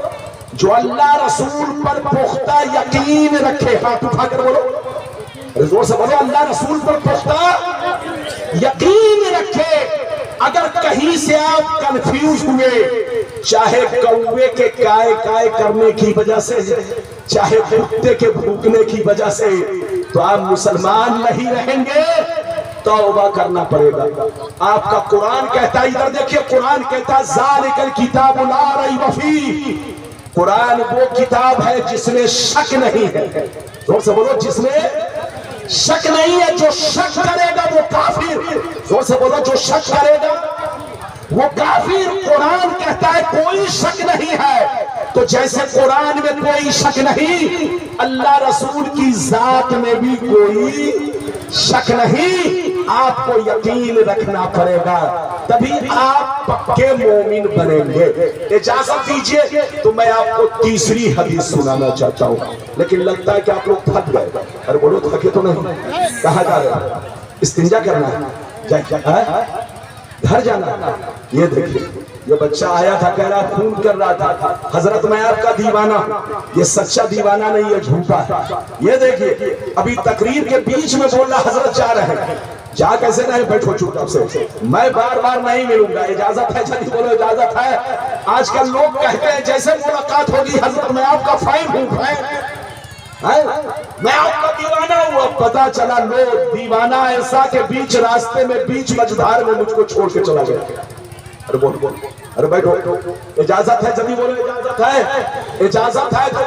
جو اللہ رسول پر پختہ یقین رکھے. ہاتھ اٹھا کر بولو. زور سے بولو. اللہ رسول پر پختہ یقین رکھے. اگر کہیں سے آپ کنفیوز ہوئے، چاہے کوے کے کائے کائے کرنے کی وجہ سے، چاہے کتے کے بھونکنے کی وجہ سے، تو آپ مسلمان نہیں رہیں گے. توبہ کرنا پڑے گا. آپ کا قرآن کہتا ہے، ادھر دیکھیے قرآن کہتا ہے ذالک الکتاب لا ریب فیہ. قرآن وہ کتاب ہے جس میں شک نہیں ہے. زور سے بولو. جس میں شک نہیں ہے. جو شک کرے گا وہ کافر. زور سے بولو. جو شک کرے گا وہ کافر. قرآن کہتا ہے کوئی شک نہیں ہے. تو جیسے قرآن میں کوئی شک نہیں، اللہ رسول کی ذات میں بھی کوئی شک نہیں. آپ کو یقین رکھنا پڑے گا، تبھی آپ پکے مومن بنیں گے. اجازت دیجئے تو میں آپ کو تیسری حدیث سنانا چاہتا ہوں، لیکن لگتا ہے کہ آپ لوگ تھک گئے. ارے بولو تھکے تو نہیں؟ کہاں جا رہے ہیں؟ استنجا کرنا ہے؟ گھر جانا. یہ دیکھیے یہ بچہ آیا تھا، کہہ رہا فون کر رہا تھا حضرت میں آپ کا دیوانہ. یہ سچا دیوانہ نہیں، یہ جھوٹا ہے. یہ دیکھیے ابھی تقریر کے بیچ میں بول رہا حضرت جا رہے ہیں. جا کیسے نہیں؟ بیٹھو چپ چاپ سے. میں بار بار نہیں ملوں گا. اجازت ہے؟ جلدی بولو اجازت ہے. آج کل لوگ کہتے ہیں جیسے ملاقات ہوگی حضرت میں آپ کا فین ہوں. میں آپ کا دیوانہ ہوں. اب پتا چلا لوگ دیوانہ ایسا کہ بیچ راستے میں بیچ مجھدار میں مجھ کو چھوڑ کے چلا گیا. ارے بول بول. ارے بیٹھو. اجازت ہے؟ جلدی بولو اجازت ہے؟ اجازت ہے تو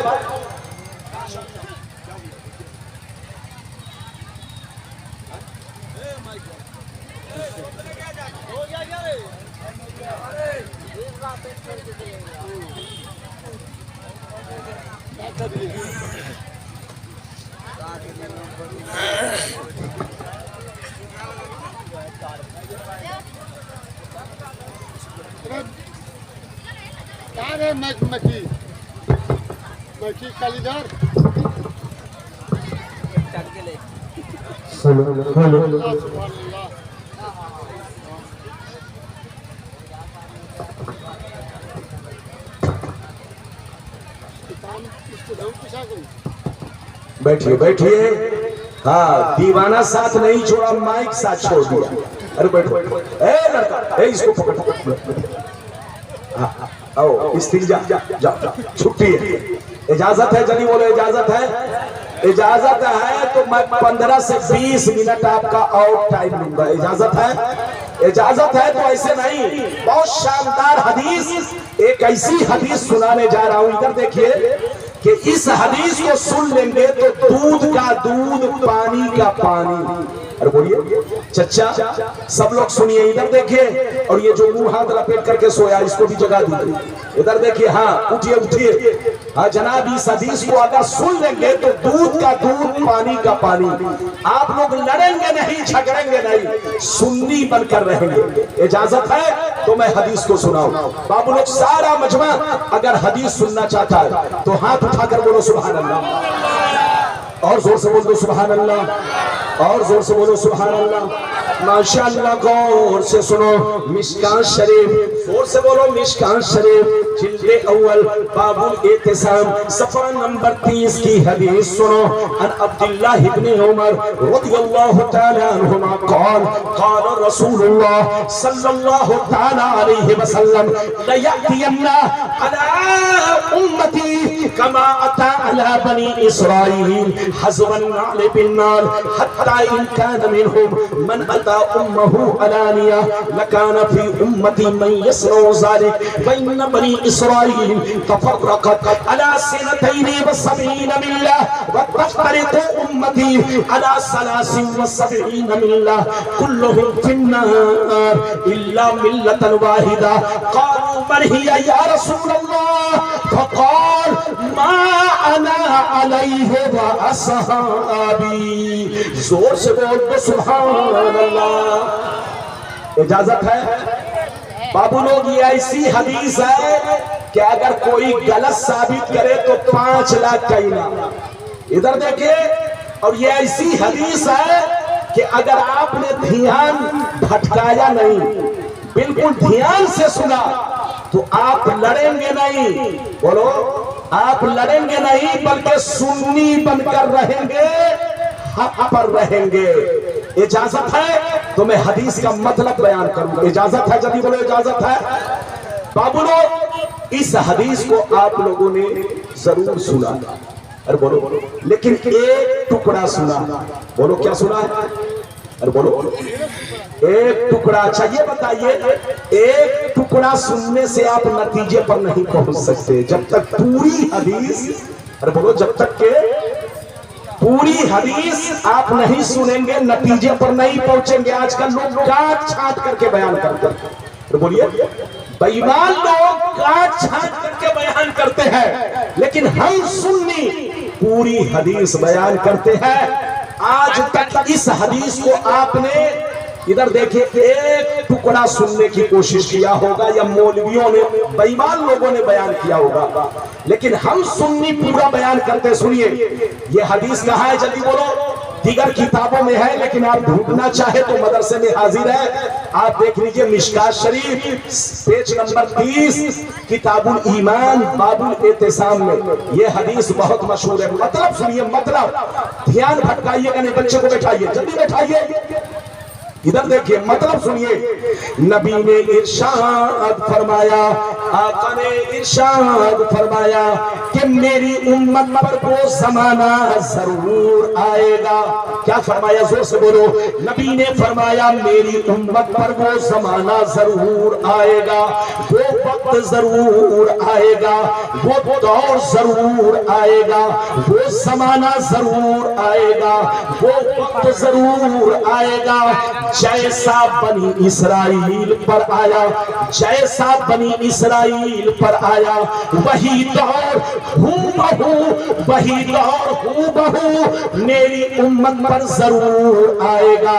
مکی کالیدار بیٹھیے بیٹھیے. ہاں دیوانہ ساتھ نہیں چھوڑا, مائک ساتھ چھوڑ دیا. ارے بیٹھو اے لڑکا, اے اس کو پکڑ. آؤ استنجا جا چھٹی ہے. اجازت ہے جنی بولے اجازت ہے. اجازت ہے تو میں 15 سے 20 منٹ آپ کا آؤٹ ٹائم لوں گا. اجازت ہے, اجازت ہے تو ایسے نہیں. بہت شاندار حدیث, ایک ایسی حدیث سنانے جا رہا ہوں. ادھر دیکھیے کہ اس حدیث کو سن لیں گے تو دودھ کا دودھ, پانی کا پانی. ارے بولیے چچا, سب لوگ سنیے. ادھر دیکھیے, اور یہ جو منہ ہاتھ لپیٹ کر کے سویا اس کو بھی جگہ دیجیے. ادھر دیکھیے, ہاں اٹھیے اٹھیے. ہاں جناب, اس حدیث کو اگر سن لیں گے تو دودھ کا دودھ, پانی کا پانی. آپ لوگ لڑیں گے نہیں, جھگڑیں گے نہیں, سنی بن کر رہیں گے. اجازت ہے تو میں حدیث کو سناؤں. بابو لوگ سارا مجمع اگر حدیث سننا چاہتا ہے تو ہاتھ اٹھا کر بولو سبحان اللہ, اور زور سے بولو سبحان اللہ, اور زور سے بولو سبحان اللہ. ماشاءاللہ, غور سے سنو. مشکات شریف, زور سے بولو مشکات شریف, جلد اول, باب الاعتصام, صفحہ نمبر 30 کی حدیث سنو. ان عبداللہ ابن عمر رضی اللہ تعالی عنہما قال قال رسول اللہ صلی اللہ تعالی علیہ وسلم لیأتین علی امتی کما اتا علی بنی اسرائیل حزو النعل بالنار حتی ان كان منهم من أتى أمه علانية لكان في أمتي من يصنع ذلك. فإن بني إسرائيل تفرقت على 72 ملة وتفترق أمتي على 73 ملة كلهم في النار إلا ملة واحدة. قالوا من هي يا رسول الله؟ فقال ما أنا عليه وأصحابي. زور سے بول دو سبحان اللہ. اجازت ہے بابو لوگ, یہ ایسی حدیث ہے کہ اگر کوئی غلط ثابت کرے تو 5 لاکھ کا انعام. ادھر دیکھیں, اور یہ ایسی حدیث ہے کہ اگر آپ نے دھیان بھٹکایا نہیں, بالکل دھیان سے سنا, تو آپ لڑیں گے نہیں. بولو, آپ لڑیں گے نہیں بلکہ سنی بن کر رہیں گے, حق پر رہیں گے. اجازت ہے تو میں حدیث کا مطلب بیان کروں گا. اجازت ہے جدی بولو اجازت ہے. بابو لوگ, اس حدیث کو آپ لوگوں نے ضرور سنا, ارے بولو, لیکن ایک ٹکڑا سنا. بولو کیا سنا ہے, ارے بولو ایک ٹکڑا. اچھا یہ بتائیے, ایک ٹکڑا سننے سے آپ نتیجے پر نہیں پہنچ سکتے جب تک پوری حدیث, ارے بولو, جب تک کہ پوری حدیث آپ نہیں سنیں گے نتیجے پر نہیں پہنچیں گے. آج کل لوگ کاٹ چھانٹ کر کے بیان کرتے ہیں. تو بولیے, بے ایمان لوگ کاٹ چھانٹ کر کے بیان کرتے ہیں, لیکن ہم سنی پوری حدیث بیان کرتے ہیں. آج تک اس حدیث کو آپ نے, ادھر دیکھیں, ایک ٹکڑا سننے کی کوشش کیا ہوگا یا مولویوں نے, بے ایمان لوگوں نے بیان کیا ہوگا, لیکن ہم سنی پورا بیان کرتے. سنیے, یہ حدیث کہاں ہے جلدی بولو. دیگر کتابوں میں ہے, لیکن آپ ڈھونڈنا چاہے تو مدرسے میں حاضر ہے. آپ دیکھ لیجئے مشکات شریف پیج نمبر 30 کتاب الایمان باب الاعتصام میں یہ حدیث بہت مشہور ہے. مطلب سنیے, مطلب دھیان بھٹکائیے گا نہیں. بچے کو بیٹھائیے, جلدی بیٹھائیے. ادھر دیکھیے, مطلب سنیے. نبی نے ارشاد فرمایا, آقا نے ارشاد فرمایا کہ میری امت پر وہ زمانہ ضرور آئے گا. کیا فرمایا, زور سے بولو. نبی نے فرمایا میری امت پر وہ زمانہ ضرور آئے گا, وہ وقت ضرور آئے گا, وہ دور ضرور آئے گا, وہ زمانہ ضرور آئے گا, وہ وقت ضرور آئے گا جیسا بنی اسرائیل پر آیا، جیسا بنی اسرائیل پر آیا، وہی دور ہوں بہو، وہی دور ہوں بہو میری امت پر ضرور آئے گا۔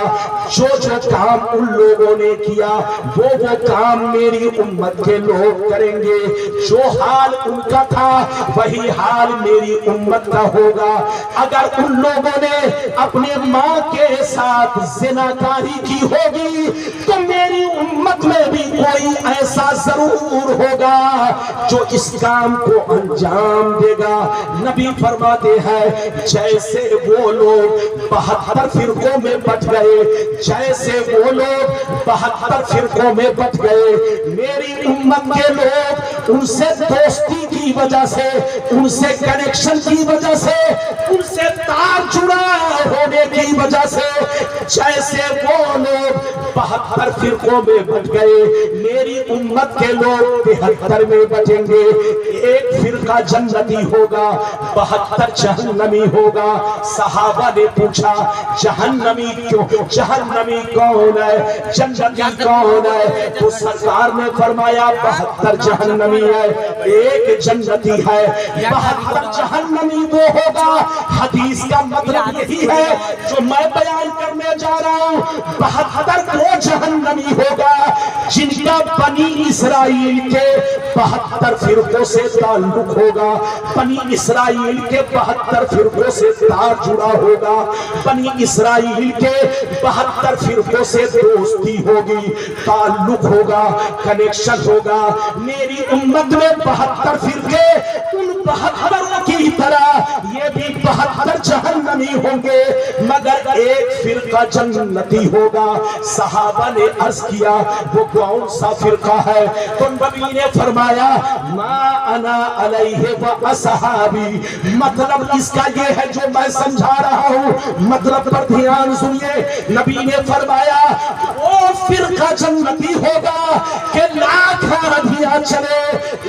جو جو کام ان لوگوں نے کیا وہ کام میری امت کے لوگ کریں گے، جو حال ان کا تھا وہی حال میری امت کا ہوگا۔ اگر ان لوگوں نے اپنے ماں کے ساتھ زناکاری کی ہوگی تو میری امت میں بھی کوئی ایسا ضرور ہوگا جو اس کام کو انجام دے گا۔ نبی فرماتے ہیں جیسے وہ لوگ 72 فرقوں میں بٹ گئے، جیسے وہ لوگ 72 فرقوں میں بٹ گئے، میری امت کے لوگ ان سے دوستی کی وجہ سے، ان سے کنیکشن کی وجہ سے، ان سے تار جڑا ہونے کی وجہ سے، جیسے وہ لوگ 72 فرقوں میں بٹ گئے، میری امت کے لوگ 73 میں بٹیں گے۔ ایک فرقہ جنتی ہوگا، 72 جہنمی ہوگا۔ صحابہ نے پوچھا جہنمی کیوں، جہنمی کون ہے، جنتی کون ہے؟ تو سرکار نے فرمایا 72 جہنمی ہے، ایک جنتی ہے۔ 72 جہنمی وہ ہوگا، حدیث کا مطلب یہی ہے جو میں بیان کرنے جا رہا ہوں۔ 72 وہ جہنمی ہوگا جن کا بنی اسرائیل کے 72 فرقوں سے تعلق ہوگا، بنی اسرائیل کے 72 فرقوں سے تار جڑا ہوگا، بنی اسرائیل کے 72 فرقوں سے دوستی ہوگی، تعلق ہوگا، کنیکشن ہوگا۔ میری امت میں 72 فرقے ان 72 کی طرح یہ بھی 72 جہنمی ہوں گے، مگر ایک فرقہ جنتی ہوگا۔ صحابہ نے عرض کیا وہ کون سا فرقہ ہے؟ تو نبی نے فرمایا ما انا علیہ و اصحابی۔ مطلب اس کا یہ ہے جو میں سمجھا رہا ہوں، مطلب پر دھیان سنیے۔ نبی نے فرمایا وہ فرقہ جنتی ہوگا کہ لاکھ آندھیاں چلے،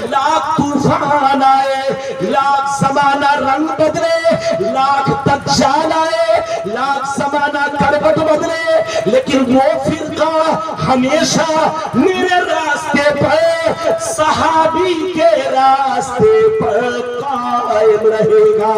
لاکھ طوفان آئے، لاکھ زمانہ رنگ بدلے، لاکھ دجال آئے، لاکھ زمانہ کروٹ بدلے، لیکن وہ فرقہ ہمیشہ میرے راستے پر، صحابی کے راستے پر قائم رہے گا۔